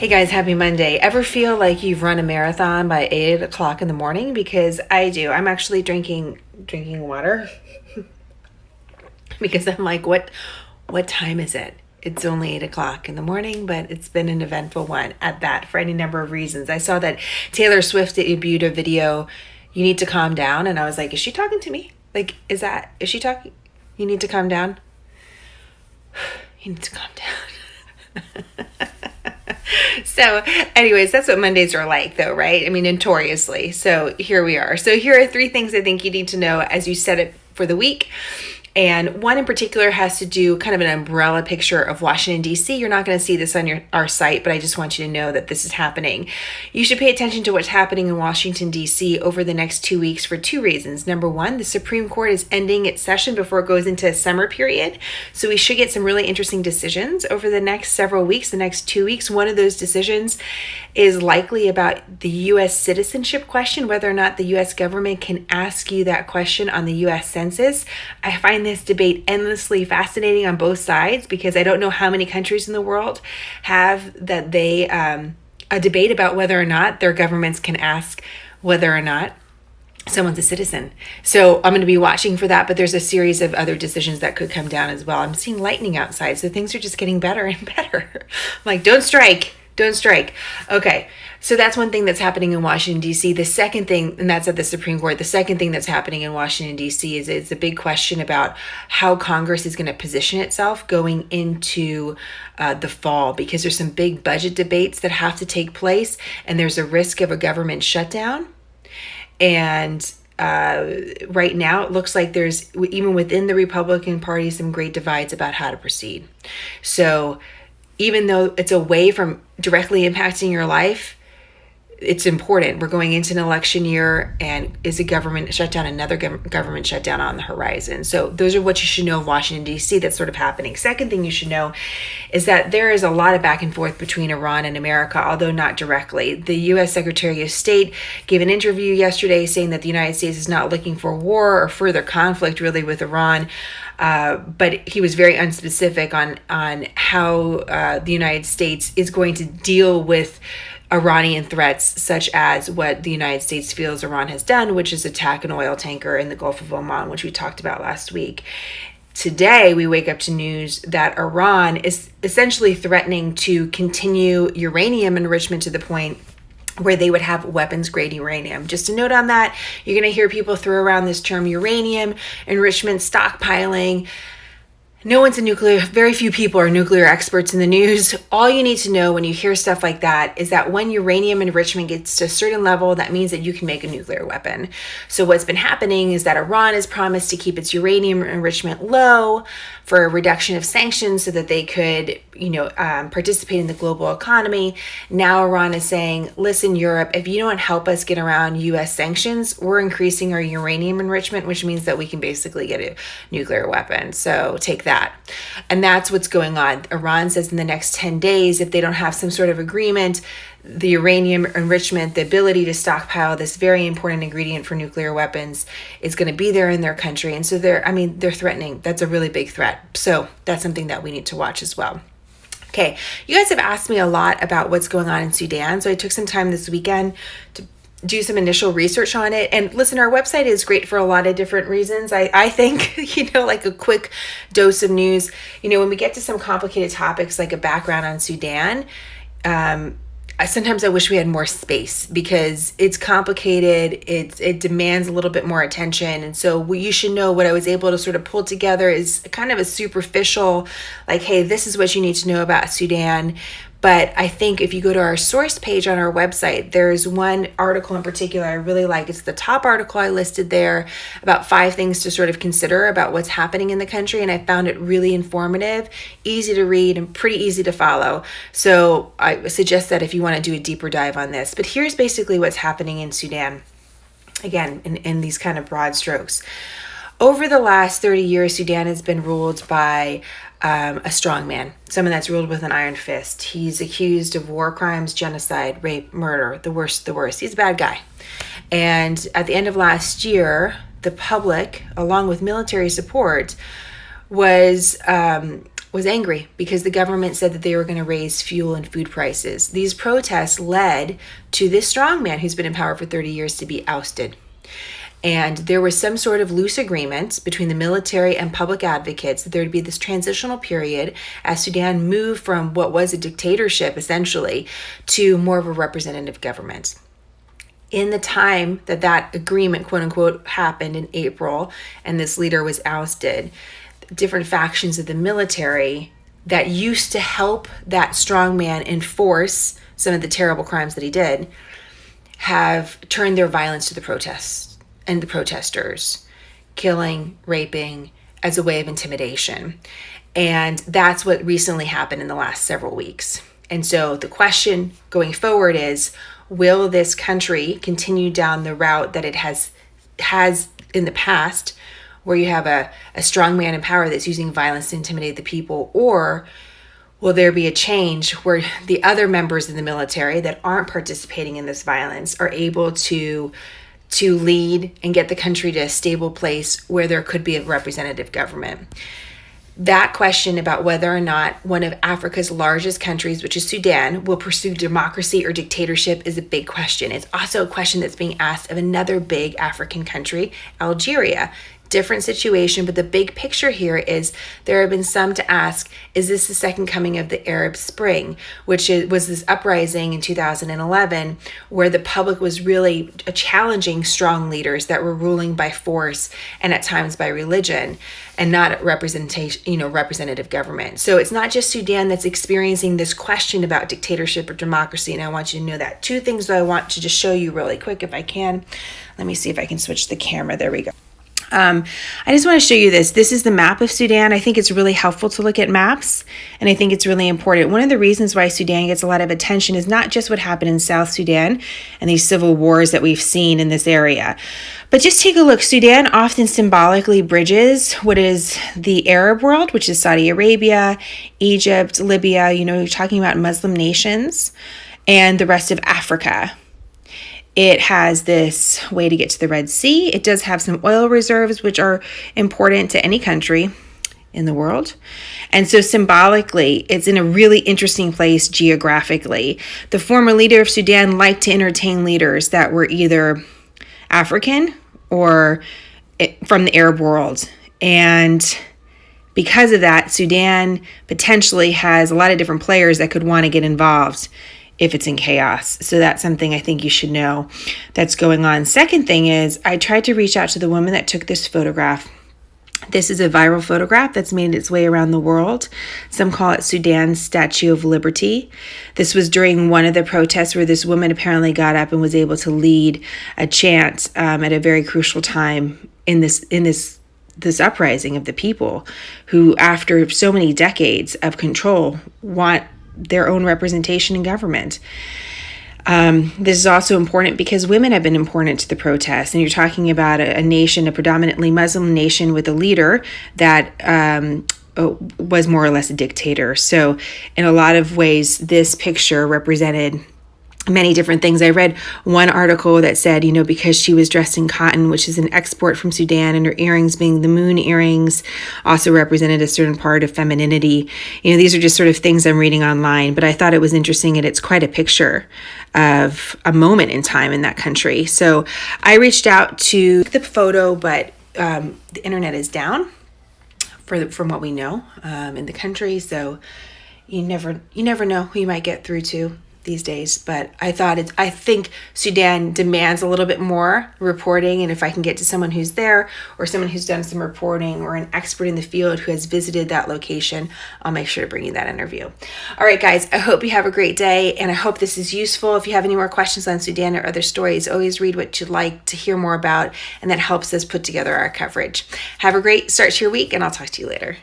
Hey guys, happy Monday. Ever feel like you've run a marathon by 8 o'clock in the morning? Because I do. I'm actually drinking water because I'm like, what time is it? It's only 8 o'clock in the morning, but it's been an eventful one at that for any number of reasons. I saw that Taylor Swift debuted a video, "You Need to Calm Down," and I was like, is she talking to me? Like, is she talking? You need to calm down? You need to calm down. So anyways, that's what Mondays are like though, right? I mean, notoriously. So here we are. So here are three things I think you need to know as you set it for the week. And one in particular has to do kind of an umbrella picture of Washington, D.C. You're not going to see this on our site, but I just want you to know that this is happening. You should pay attention to what's happening in Washington, D.C. over the next 2 weeks for two reasons. Number one, the Supreme Court is ending its session before it goes into a summer period. So we should get some really interesting decisions over the next several weeks, the next 2 weeks. One of those decisions is likely about the U.S. citizenship question, whether or not the U.S. government can ask you that question on the U.S. Census. I find this debate endlessly fascinating on both sides because I don't know how many countries in the world have that a debate about whether or not their governments can ask whether or not someone's a citizen. So I'm going to be watching for that, but there's a series of other decisions that could come down as well. I'm seeing lightning outside, so things are just getting better and better. I'm like, don't strike. Okay, so that's one thing that's happening in Washington, D.C. The second thing, and that's at the Supreme Court, the second thing that's happening in Washington, D.C. is a big question about how Congress is going to position itself going into the fall, because there's some big budget debates that have to take place, and there's a risk of a government shutdown. And right now, it looks like there's, even within the Republican Party, some great divides about how to proceed. So even though it's away from directly impacting your life, it's important. We're going into an election year, and is a government shutdown, another government shutdown on the horizon? So those are what you should know of Washington, D.C. that's sort of happening. Second thing you should know is that there is a lot of back and forth between Iran and America, although not directly. The U.S. Secretary of State gave an interview yesterday saying that the United States is not looking for war or further conflict really with Iran. But he was very unspecific on how the United States is going to deal with Iranian threats, such as what the United States feels Iran has done, which is attack an oil tanker in the Gulf of Oman, which we talked about last week. Today, we wake up to news that Iran is essentially threatening to continue uranium enrichment to the point where they would have weapons-grade uranium. Just a note on that, you're going to hear people throw around this term uranium enrichment, stockpiling. No one's very few people are nuclear experts in the news. All you need to know when you hear stuff like that is that when uranium enrichment gets to a certain level, that means that you can make a nuclear weapon. So what's been happening is that Iran has promised to keep its uranium enrichment low for a reduction of sanctions so that they could, participate in the global economy. Now Iran is saying, listen, Europe, if you don't help us get around U.S. sanctions, we're increasing our uranium enrichment, which means that we can basically get a nuclear weapon. So take that. And that's what's going on. Iran says in the next 10 days, if they don't have some sort of agreement, the uranium enrichment, the ability to stockpile this very important ingredient for nuclear weapons, is going to be there in their country. And so they're threatening. That's a really big threat. So that's something that we need to watch as well. Okay, you guys have asked me a lot about what's going on in Sudan. So I took some time this weekend to do some initial research on it. And listen, our website is great for a lot of different reasons. I think, like a quick dose of news. When we get to some complicated topics like a background on Sudan, sometimes I wish we had more space because it's complicated. It demands a little bit more attention. And so you should know what I was able to sort of pull together is kind of a superficial, like, hey, this is what you need to know about Sudan. But I think if you go to our source page on our website, there's one article in particular I really like. It's the top article I listed there about 5 things to sort of consider about what's happening in the country. And I found it really informative, easy to read, and pretty easy to follow. So I suggest that if you want to do a deeper dive on this. But here's basically what's happening in Sudan, again, in these kind of broad strokes. Over the last 30 years, Sudan has been ruled by a strong man, someone that's ruled with an iron fist. He's accused of war crimes, genocide, rape, murder, the worst of the worst. He's a bad guy. And at the end of last year, the public, along with military support, was was angry because the government said that they were going to raise fuel and food prices. These protests led to this strongman who's been in power for 30 years to be ousted. And there was some sort of loose agreement between the military and public advocates that there would be this transitional period as Sudan moved from what was a dictatorship, essentially, to more of a representative government. In the time that that agreement, quote unquote, happened in April and this leader was ousted, different factions of the military that used to help that strongman enforce some of the terrible crimes that he did have turned their violence to the protests and the protesters, killing, raping as a way of intimidation. And that's what recently happened in the last several weeks. And so the question going forward is, will this country continue down the route that it has in the past, where you have a strong man in power that's using violence to intimidate the people? Or will there be a change where the other members of the military that aren't participating in this violence are able to lead and get the country to a stable place where there could be a representative government? That question about whether or not one of Africa's largest countries, which is Sudan, will pursue democracy or dictatorship is a big question. It's also a question that's being asked of another big African country, Algeria. Different situation, but the big picture here is there have been some to ask, is this the second coming of the Arab Spring, which was this uprising in 2011 where the public was really challenging strong leaders that were ruling by force and at times by religion and not representative government. So it's not just Sudan that's experiencing this question about dictatorship or democracy, and I want you to know that. Two things that I want to just show you really quick if I can. Let me see if I can switch the camera. There we go. I just want to show you this. This is the map of Sudan. I think it's really helpful to look at maps, and I think it's really important. One of the reasons why Sudan gets a lot of attention is not just what happened in South Sudan and these civil wars that we've seen in this area, but just take a look. Sudan often symbolically bridges what is the Arab world, which is Saudi Arabia, Egypt, Libya, you're talking about Muslim nations, and the rest of Africa. It has this way to get to the Red Sea. It does have some oil reserves, which are important to any country in the world. And so symbolically, it's in a really interesting place geographically. The former leader of Sudan liked to entertain leaders that were either African or from the Arab world. And because of that, Sudan potentially has a lot of different players that could want to get involved if it's in chaos. So that's something I think you should know that's going on. Second thing is, I tried to reach out to the woman that took this photograph. This is a viral photograph that's made its way around the world. Some call it Sudan's Statue of Liberty. This was during one of the protests where this woman apparently got up and was able to lead a chant at a very crucial time in this uprising of the people who, after so many decades of control, want their own representation in government. This is also important because women have been important to the protests, and you're talking about a nation, a predominantly Muslim nation with a leader that was more or less a dictator. So in a lot of ways, this picture represented many different things. I read one article that said, because she was dressed in cotton, which is an export from Sudan, and her earrings being the moon earrings also represented a certain part of femininity. These are just sort of things I'm reading online, but I thought it was interesting, and it's quite a picture of a moment in time in that country. So I reached out to the photo, but the internet is down from what we know in the country. So you never know who you might get through to these days, but I think Sudan demands a little bit more reporting, and if I can get to someone who's there or someone who's done some reporting or an expert in the field who has visited that location, I'll make sure to bring you that interview. All right, guys, I hope you have a great day, and I hope this is useful. If you have any more questions on Sudan or other stories, always read what you'd like to hear more about, and that helps us put together our coverage. Have a great start to your week, and I'll talk to you later.